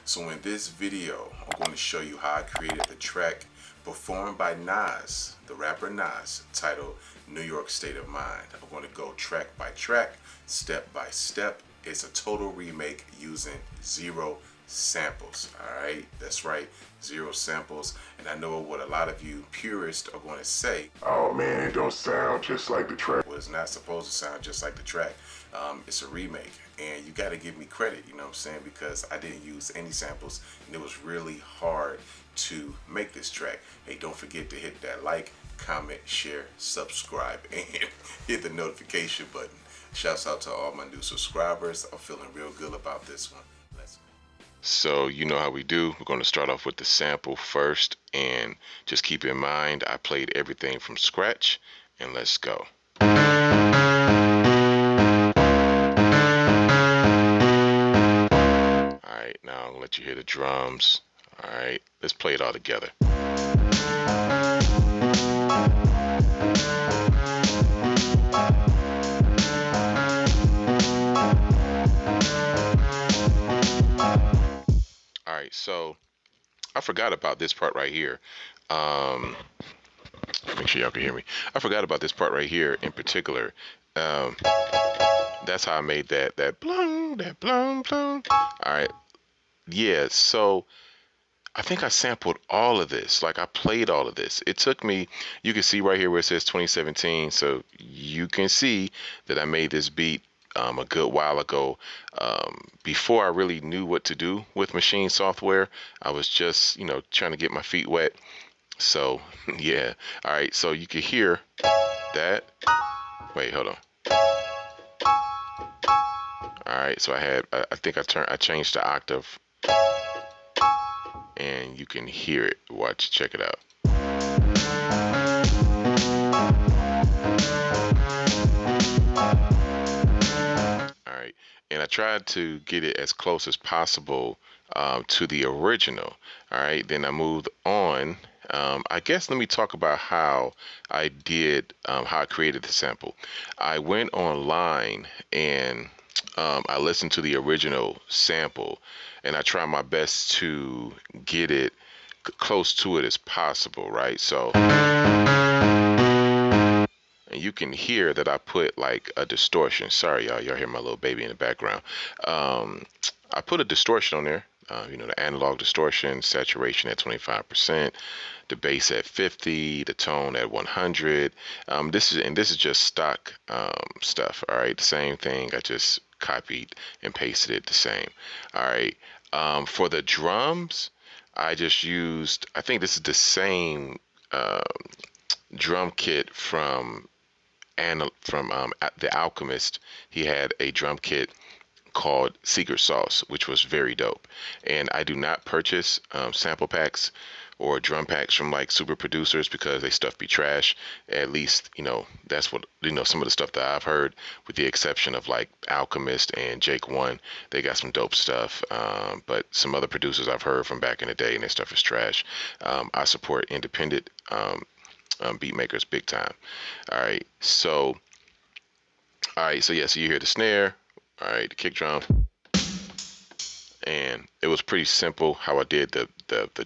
So in this video, I'm going to show you how I created the track performed by NAS, the rapper NAS, titled New York State of Mind. I'm going to go track by track, step by step. It's a total remake using 0 samples. Alright, that's right, 0 samples. And I know what a lot of you purists are going to say, oh man, it don't sound just like the track. Well, it's not supposed to sound just like the track. It's a remake, and you got to give me credit, you know what I'm saying, because I didn't use any samples and it was really hard to make this track. Hey, don't forget to hit that like, comment, share, subscribe, and hit the notification button. Shouts out to all my new subscribers. I'm feeling real good about this one. Let's go. So you know how we do. We're going to start off with the sample first, and just keep in mind I played everything from scratch, and let's go. Alright, now I'm going to let you hear the drums. Alright, let's play it all together. Alright, so I forgot about this part right here. Make sure y'all can hear me. I forgot about this part right here in particular. That's how I made that blung, that blung, blung. Alright, yeah, so I think I sampled all of this. Like, I played all of this. It took me, you can see right here where it says 2017, so you can see that I made this beat a good while ago. Before I really knew what to do with machine software, I was just, you know, trying to get my feet wet. So yeah, all right, so you can hear that. Wait, hold on. All right, so I think I changed the octave, and you can hear it. Watch, check it out. All right, and I tried to get it as close as possible to the original. All right, then I moved on. I guess let me talk about how I did, how I created the sample. I went online and I listened to the original sample, and I tried my best to get it close to it as possible, right? So, and you can hear that I put like a distortion. Sorry, y'all hear my little baby in the background. I put a distortion on there. You know, the analog distortion, saturation at 25%, the bass at 50, the tone at 100. This is just stock stuff. All right, the same thing. I just copied and pasted it the same. All right. For the drums, I just used, I think this is the same drum kit from The Alchemist. He had a drum kit called Secret Sauce, which was very dope. And I do not purchase sample packs or drum packs from like super producers because they stuff be trash. At least, you know, that's what, you know, some of the stuff that I've heard, with the exception of like Alchemist and Jake One. They got some dope stuff, but some other producers I've heard from back in the day, and their stuff is trash. I support independent beatmakers big time. All right, so yeah, so you hear the snare. All right, the kick drum, and it was pretty simple how I did the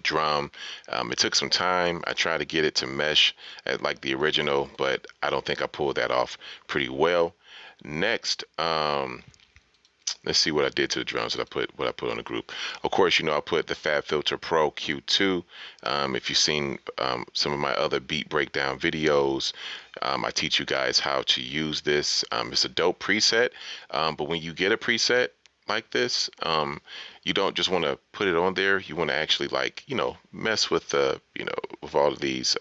drum. It took some time. I tried to get it to mesh at like the original, but I don't think I pulled that off pretty well. Next, let's see what I did to the drums. What I put on the group. Of course, you know, I put the Fab Filter Pro Q2. If you've seen some of my other beat breakdown videos, I teach you guys how to use this. It's a dope preset, but when you get a preset like this, you don't just want to put it on there. You want to actually, like, you know, mess with the, you know, with all of these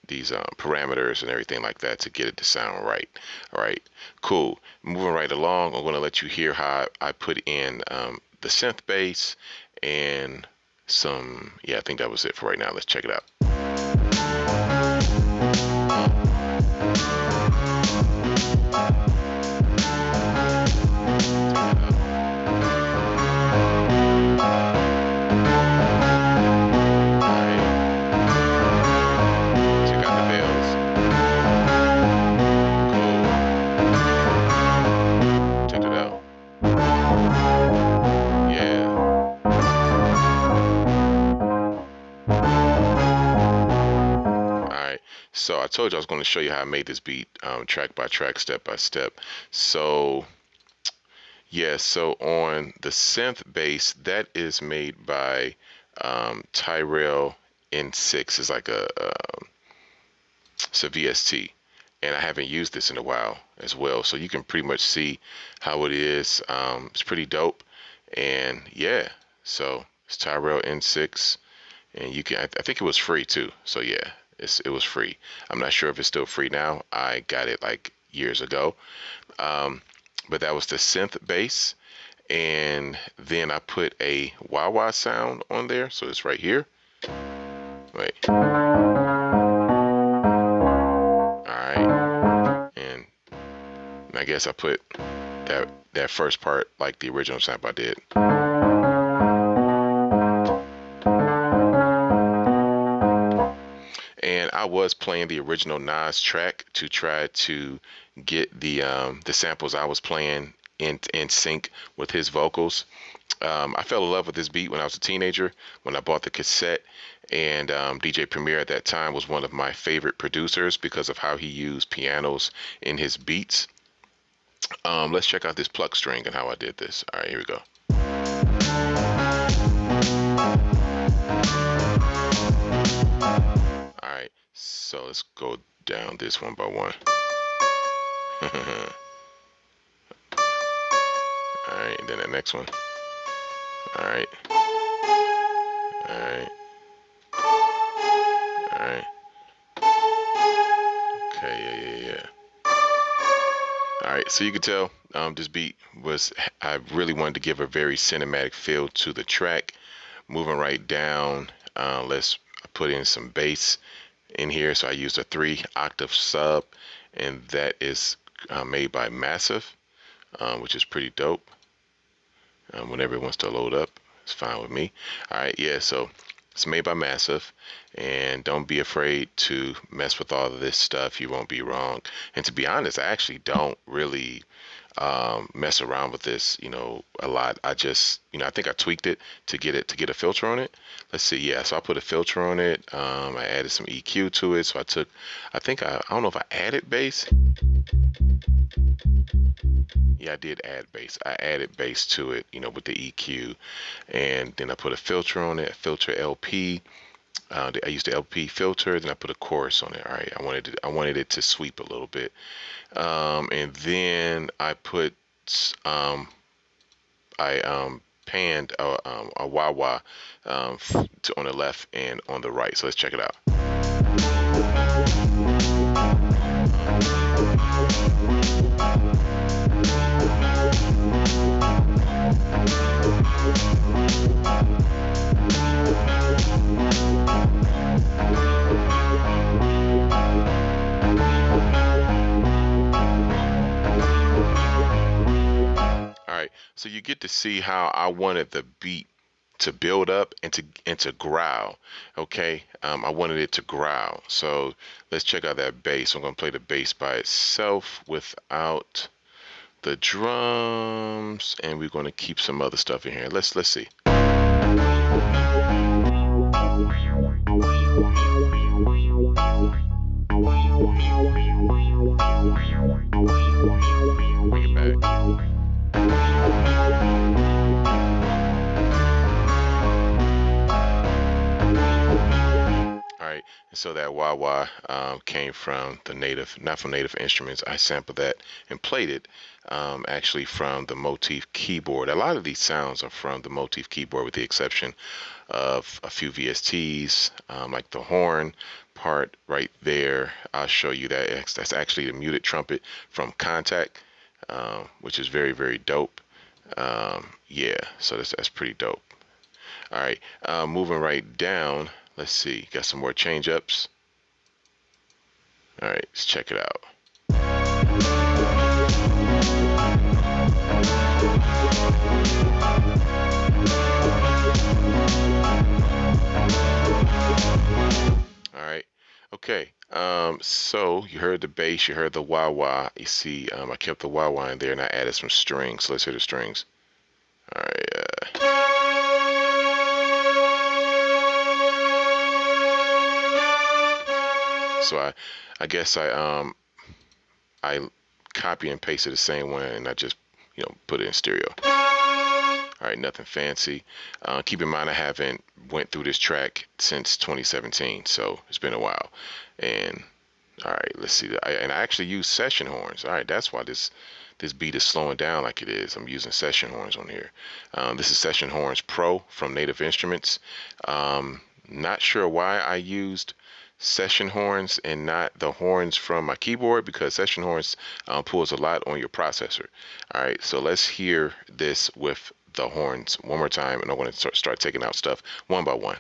parameters and everything like that to get it to sound right. All right, cool. Moving right along, I'm going to let you hear how I put in the synth bass and some, yeah, I think that was it for right now. Let's check it out. So I told you I was going to show you how I made this beat, track by track, step by step. So yeah, so on the synth bass, that is made by Tyrell N6. It's like it's a VST, and I haven't used this in a while as well. So you can pretty much see how it is. It's pretty dope, and yeah, so it's Tyrell N6, and you can. I think it was free too. So yeah, it was free. I'm not sure if it's still free now. I got it like years ago, but that was the synth bass. And then I put a wah-wah sound on there, so it's right here. Wait. Alright. And I guess I put that first part like the original sample I did. And I was playing the original NAS track to try to get the samples I was playing in sync with his vocals. I fell in love with this beat when I was a teenager, when I bought the cassette, and DJ Premier at that time was one of my favorite producers because of how he used pianos in his beats. Let's check out this pluck string and how I did this. All right, here we go. All right, so let's go down this one by one. All right, and then the next one. All right. All right. All right. Okay, yeah. All right, so you can tell this beat I really wanted to give a very cinematic feel to the track. Moving right down, let's put in some bass in here. So I used a 3-octave sub, and that is made by Massive, which is pretty dope. Whenever it wants to load up, it's fine with me. All right, yeah, so it's made by Massive, and don't be afraid to mess with all of this stuff. You won't be wrong. And to be honest, I actually don't really mess around with this, a lot. I just, I think I tweaked it to get a filter on it. Let's see, yeah. So I put a filter on it. I added some EQ to it. So I don't know if I added bass. Yeah, I did add bass. I added bass to it, with the EQ, and then I put a filter on it, filter LP. I used the LP filter, then I put a chorus on it. All right, I wanted it to sweep a little bit, and then I put I panned a wah-wah on the left and on the right. So let's check it out. So you get to see how I wanted the beat to build up and to growl. Okay, I wanted it to growl. So let's check out that bass. I'm gonna play the bass by itself without the drums, and we're gonna keep some other stuff in here. Let's see. Bring it back. And so that wah-wah came from not from Native Instruments. I sampled that and played it actually from the MOTIF keyboard. A lot of these sounds are from the MOTIF keyboard with the exception of a few VSTs, like the horn part right there. I'll show you that. That's actually the muted trumpet from Contact, which is very, very dope. Yeah, so that's pretty dope. All right, moving right down. Let's see, got some more change ups. All right, let's check it out. All right, okay. So you heard the bass, you heard the wah-wah. You see, I kept the wah-wah in there and I added some strings. So let's hear the strings. All right. So I guess I copy and pasted the same one, and I just put it in stereo. All right, nothing fancy. Keep in mind I haven't went through this track since 2017, so it's been a while. And all right, let's see. I actually use session horns. All right, that's why this beat is slowing down like it is. I'm using session horns on here. This is Session Horns Pro from Native Instruments. Not sure why I used session horns and not the horns from my keyboard, because session horns pulls a lot on your processor. All right, so let's hear this with the horns one more time, and I'm going to start taking out stuff one by one.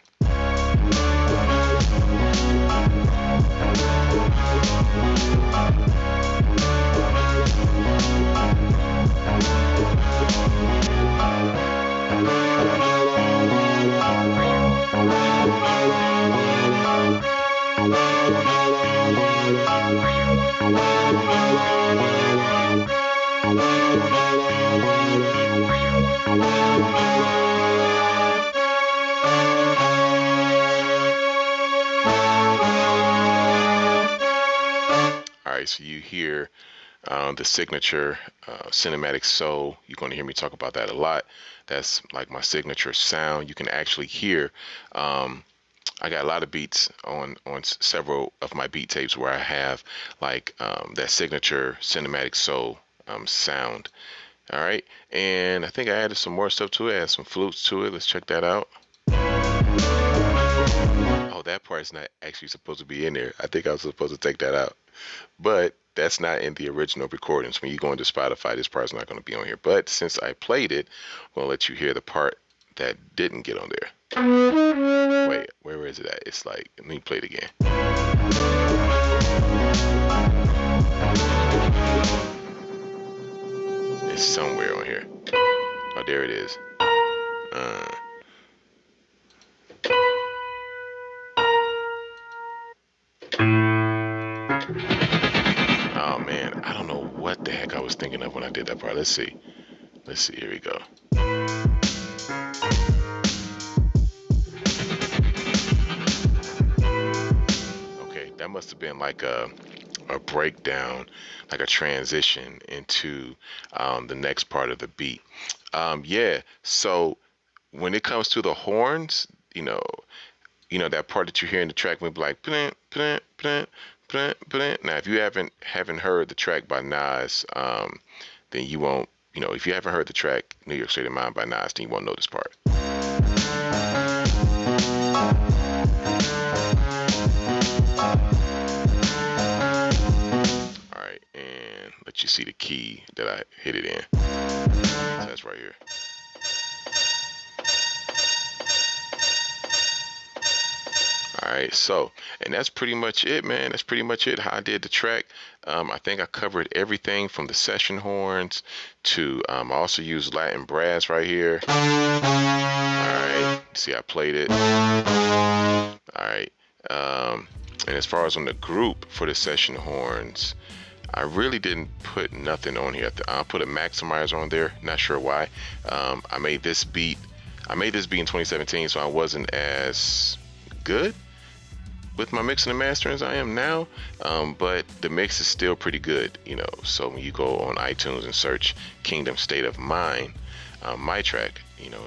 So you hear the signature cinematic soul. You're going to hear me talk about that a lot. That's like my signature sound. You can actually hear I got a lot of beats on several of my beat tapes where I have like that signature cinematic soul sound. All right, and I think I added some more stuff to it. Add some flutes to it. Let's check that out. Oh, that part's not actually supposed to be in there. I think I was supposed to take that out, but that's not in the original recordings. When you go into Spotify, this part's not going to be on here. But since I played it, I'm going to let you hear the part that didn't get on there. Wait, where is it at? It's like, let me play it again. It's somewhere on here. Oh, there it is. Oh man, I don't know what the heck I was thinking of when I did that part. Let's see. Here we go. Okay, that must have been like a breakdown, like a transition into the next part of the beat. Yeah, so when it comes to the horns, you know that part that you hear in the track will be like bleh, bleh, bleh, bleh, bleh. Now if you haven't heard the track by NAS, then you won't, if you haven't heard the track New York State of Mind by NAS, then you won't know this part. Alright, and let you see the key that I hit it in. So that's right here. Alright, so, and that's pretty much it, man. That's pretty much it, how I did the track. I think I covered everything from the session horns to, I also used Latin brass right here. Alright, see I played it. Alright, and as far as on the group for the session horns, I really didn't put nothing on here. I put a maximizer on there, not sure why. I made this beat in 2017, so I wasn't as good with my mixing and mastering as I am now, but the mix is still pretty good, so when you go on iTunes and search Kingdom State of Mind, my track,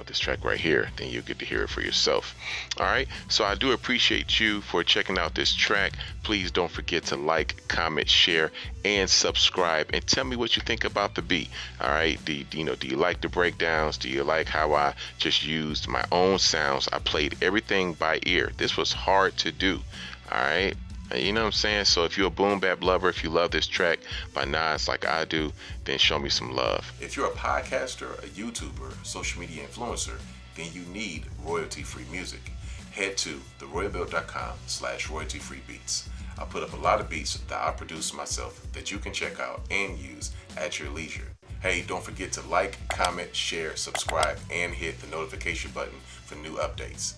this track right here, then you'll get to hear it for yourself. All right, so I do appreciate you for checking out this track. Please don't forget to like, comment, share, and subscribe, and tell me what you think about the beat. All right, do you like the breakdowns? Do you like how I just used my own sounds? I played everything by ear. This was hard to do. All right, you know what I'm saying? So if you're a boom bap lover, if you love this track by Nas like I do, then show me some love. If you're a podcaster, a YouTuber, social media influencer, then you need royalty-free music. Head to theroyalbuild.com/royalty-free beats. I put up a lot of beats that I produce myself that you can check out and use at your leisure. Hey, don't forget to like, comment, share, subscribe, and hit the notification button for new updates.